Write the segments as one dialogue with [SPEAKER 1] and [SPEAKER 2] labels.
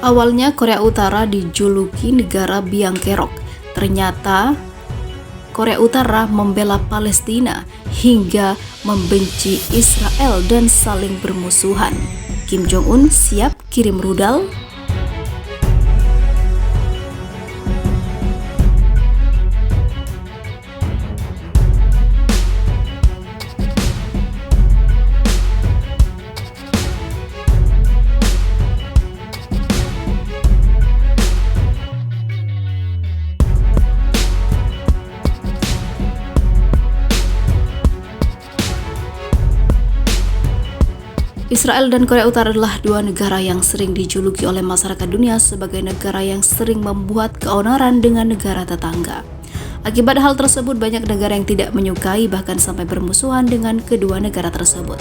[SPEAKER 1] Awalnya Korea Utara dijuluki negara biang kerok. Ternyata Korea Utara membela Palestina hingga membenci Israel dan saling bermusuhan. Kim Jong-un siap kirim rudal? Israel dan Korea Utara adalah dua negara yang sering dijuluki oleh masyarakat dunia sebagai negara yang sering membuat keonaran dengan negara tetangga. Akibat hal tersebut, banyak negara yang tidak menyukai bahkan sampai bermusuhan dengan kedua negara tersebut.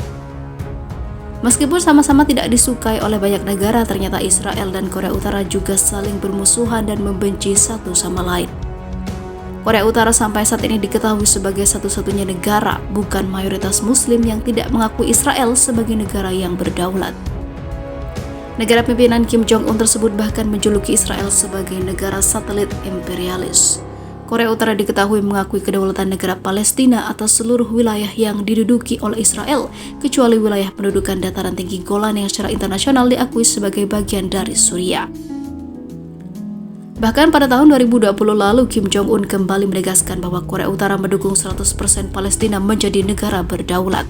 [SPEAKER 1] Meskipun sama-sama tidak disukai oleh banyak negara, ternyata Israel dan Korea Utara juga saling bermusuhan dan membenci satu sama lain. Korea Utara sampai saat ini diketahui sebagai satu-satunya negara, bukan mayoritas Muslim, yang tidak mengakui Israel sebagai negara yang berdaulat. Negara pimpinan Kim Jong-un tersebut bahkan menjuluki Israel sebagai negara satelit imperialis. Korea Utara diketahui mengakui kedaulatan negara Palestina atas seluruh wilayah yang diduduki oleh Israel, kecuali wilayah pendudukan dataran tinggi Golan yang secara internasional diakui sebagai bagian dari Suriah. Bahkan pada tahun 2020 lalu, Kim Jong-un kembali menegaskan bahwa Korea Utara mendukung 100% Palestina menjadi negara berdaulat.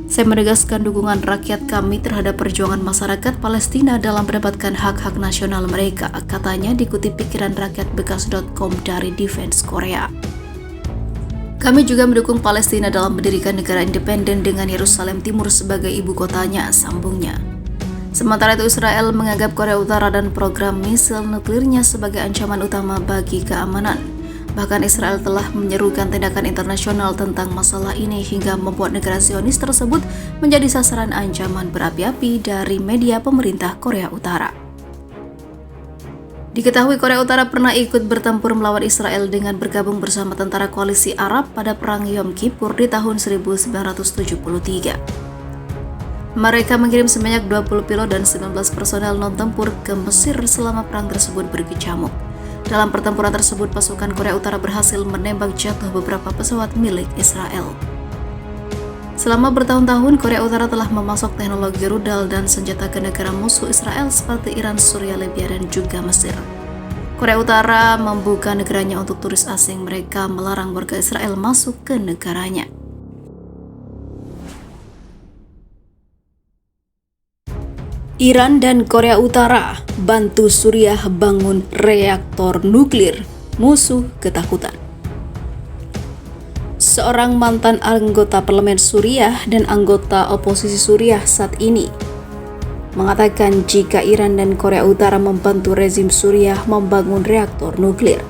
[SPEAKER 1] Saya menegaskan dukungan rakyat kami terhadap perjuangan masyarakat Palestina dalam mendapatkan hak-hak nasional mereka, katanya dikutip pikiran rakyat bekas.com dari Defense Korea. Kami juga mendukung Palestina dalam mendirikan negara independen dengan Yerusalem Timur sebagai ibu kotanya, sambungnya. Sementara itu, Israel menganggap Korea Utara dan program misil nuklirnya sebagai ancaman utama bagi keamanan. Bahkan Israel telah menyerukan tindakan internasional tentang masalah ini hingga membuat negara Zionis tersebut menjadi sasaran ancaman berapi-api dari media pemerintah Korea Utara. Diketahui Korea Utara pernah ikut bertempur melawan Israel dengan bergabung bersama tentara koalisi Arab pada Perang Yom Kippur di tahun 1973. Mereka mengirim sebanyak 20 pilot dan 19 personel non-tempur ke Mesir selama perang tersebut berkecamuk. Dalam pertempuran tersebut, pasukan Korea Utara berhasil menembak jatuh beberapa pesawat milik Israel. Selama bertahun-tahun, Korea Utara telah memasok teknologi rudal dan senjata ke negara musuh Israel seperti Iran, Suriah, Libya, dan juga Mesir. Korea Utara membuka negaranya untuk turis asing. Mereka melarang warga Israel masuk ke negaranya. Iran dan Korea Utara bantu Suriah bangun reaktor nuklir, musuh ketakutan. Seorang mantan anggota parlemen Suriah dan anggota oposisi Suriah saat ini mengatakan jika Iran dan Korea Utara membantu rezim Suriah membangun reaktor nuklir.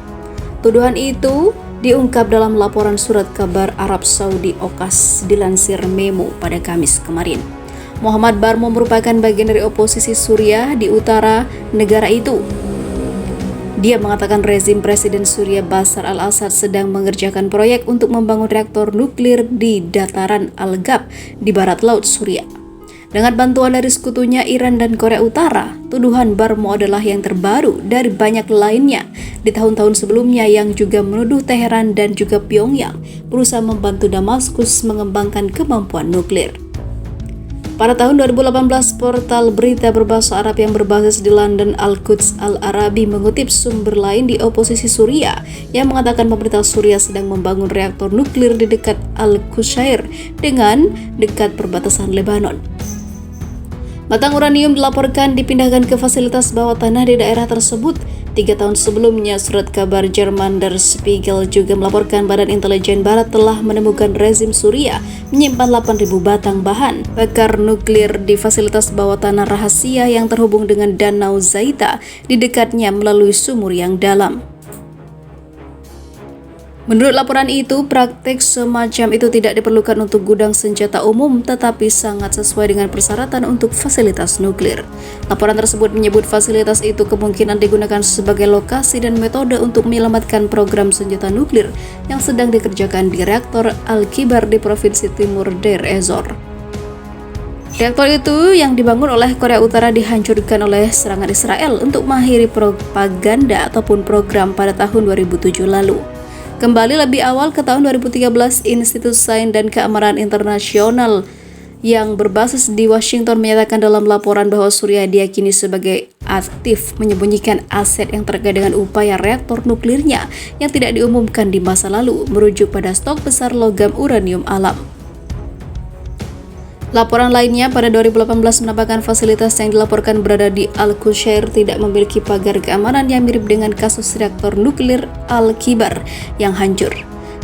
[SPEAKER 1] Tuduhan itu diungkap dalam laporan surat kabar Arab Saudi OKAS dilansir Memo pada Kamis kemarin. Muhammad Barmo merupakan bagian dari oposisi Suriah di utara negara itu. Dia mengatakan rezim Presiden Suriah Bashar al-Assad sedang mengerjakan proyek untuk membangun reaktor nuklir di dataran Al-Gab di barat laut Suriah. Dengan bantuan dari sekutunya Iran dan Korea Utara, tuduhan Barmo adalah yang terbaru dari banyak lainnya di tahun-tahun sebelumnya yang juga menuduh Teheran dan juga Pyongyang berusaha membantu Damaskus mengembangkan kemampuan nuklir. Pada tahun 2018, portal berita berbahasa Arab yang berbasis di London Al-Quds Al-Arabi mengutip sumber lain di oposisi Suriah yang mengatakan pemerintah Suriah sedang membangun reaktor nuklir di dekat Al-Qushair dengan dekat perbatasan Lebanon. Batang uranium dilaporkan dipindahkan ke fasilitas bawah tanah di daerah tersebut. 3 tahun sebelumnya, surat kabar Jerman Der Spiegel juga melaporkan Badan Intelijen Barat telah menemukan rezim Suriah menyimpan 8.000 batang bahan bakar nuklir di fasilitas bawah tanah rahasia yang terhubung dengan Danau Zaita di dekatnya melalui sumur yang dalam. Menurut laporan itu, praktik semacam itu tidak diperlukan untuk gudang senjata umum, tetapi sangat sesuai dengan persyaratan untuk fasilitas nuklir. Laporan tersebut menyebut fasilitas itu kemungkinan digunakan sebagai lokasi dan metode untuk menyelamatkan program senjata nuklir yang sedang dikerjakan di reaktor Al-Kibar di Provinsi Timur Deir ez-Zor. Reaktor itu yang dibangun oleh Korea Utara dihancurkan oleh serangan Israel untuk mengakhiri propaganda ataupun program pada tahun 2007 lalu. Kembali lebih awal ke tahun 2013, Institut Sains dan Keamanan Internasional yang berbasis di Washington menyatakan dalam laporan bahwa Suriah diyakini sebagai aktif menyembunyikan aset yang terkait dengan upaya reaktor nuklirnya yang tidak diumumkan di masa lalu, merujuk pada stok besar logam uranium alam. Laporan lainnya pada 2018 menambahkan fasilitas yang dilaporkan berada di Al-Qushair tidak memiliki pagar keamanan yang mirip dengan kasus reaktor nuklir Al-Kibar yang hancur.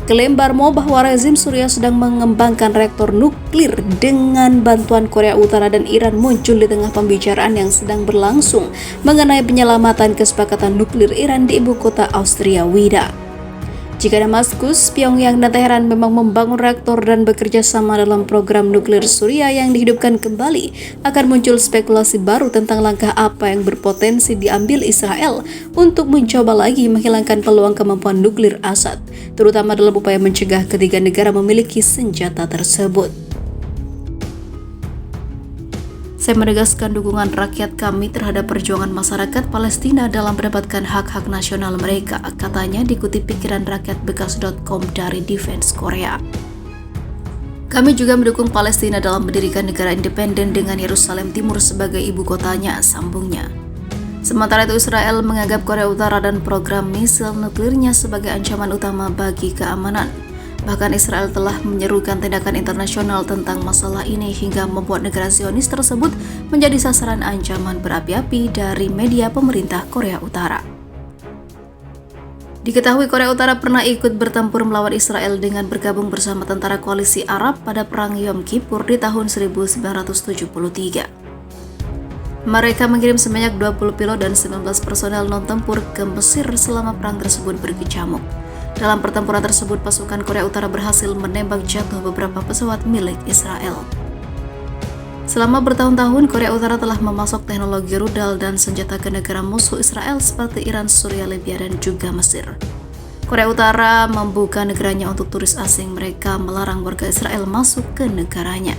[SPEAKER 1] Klaim Barmo bahwa rezim Suriah sedang mengembangkan reaktor nuklir dengan bantuan Korea Utara dan Iran muncul di tengah pembicaraan yang sedang berlangsung mengenai penyelamatan kesepakatan nuklir Iran di ibu kota Austria, Wida. Jika Damaskus, Pyongyang, dan Teheran memang membangun reaktor dan bekerja sama dalam program nuklir Suriah yang dihidupkan kembali, akan muncul spekulasi baru tentang langkah apa yang berpotensi diambil Israel untuk mencoba lagi menghilangkan peluang kemampuan nuklir Assad, terutama dalam upaya mencegah ketiga negara memiliki senjata tersebut. Saya menegaskan dukungan rakyat kami terhadap perjuangan masyarakat Palestina dalam mendapatkan hak-hak nasional mereka, katanya dikutip pikiran rakyatbekas.com dari Defense Korea. Kami juga mendukung Palestina dalam mendirikan negara independen dengan Yerusalem Timur sebagai ibu kotanya, sambungnya. Sementara itu Israel menganggap Korea Utara dan program misil nuklirnya sebagai ancaman utama bagi keamanan. Bahkan Israel telah menyerukan tindakan internasional tentang masalah ini hingga membuat negara Zionis tersebut menjadi sasaran ancaman berapi-api dari media pemerintah Korea Utara. Diketahui Korea Utara pernah ikut bertempur melawan Israel dengan bergabung bersama tentara koalisi Arab pada Perang Yom Kippur di tahun 1973. Mereka mengirim sebanyak 20 pilot dan 19 personel non-tempur ke Mesir selama perang tersebut berkecamuk. Dalam pertempuran tersebut, pasukan Korea Utara berhasil menembak jatuh beberapa pesawat milik Israel. Selama bertahun-tahun, Korea Utara telah memasok teknologi rudal dan senjata ke negara musuh Israel seperti Iran, Suriah, Libya, dan juga Mesir. Korea Utara membuka negaranya untuk turis asing, mereka melarang warga Israel masuk ke negaranya.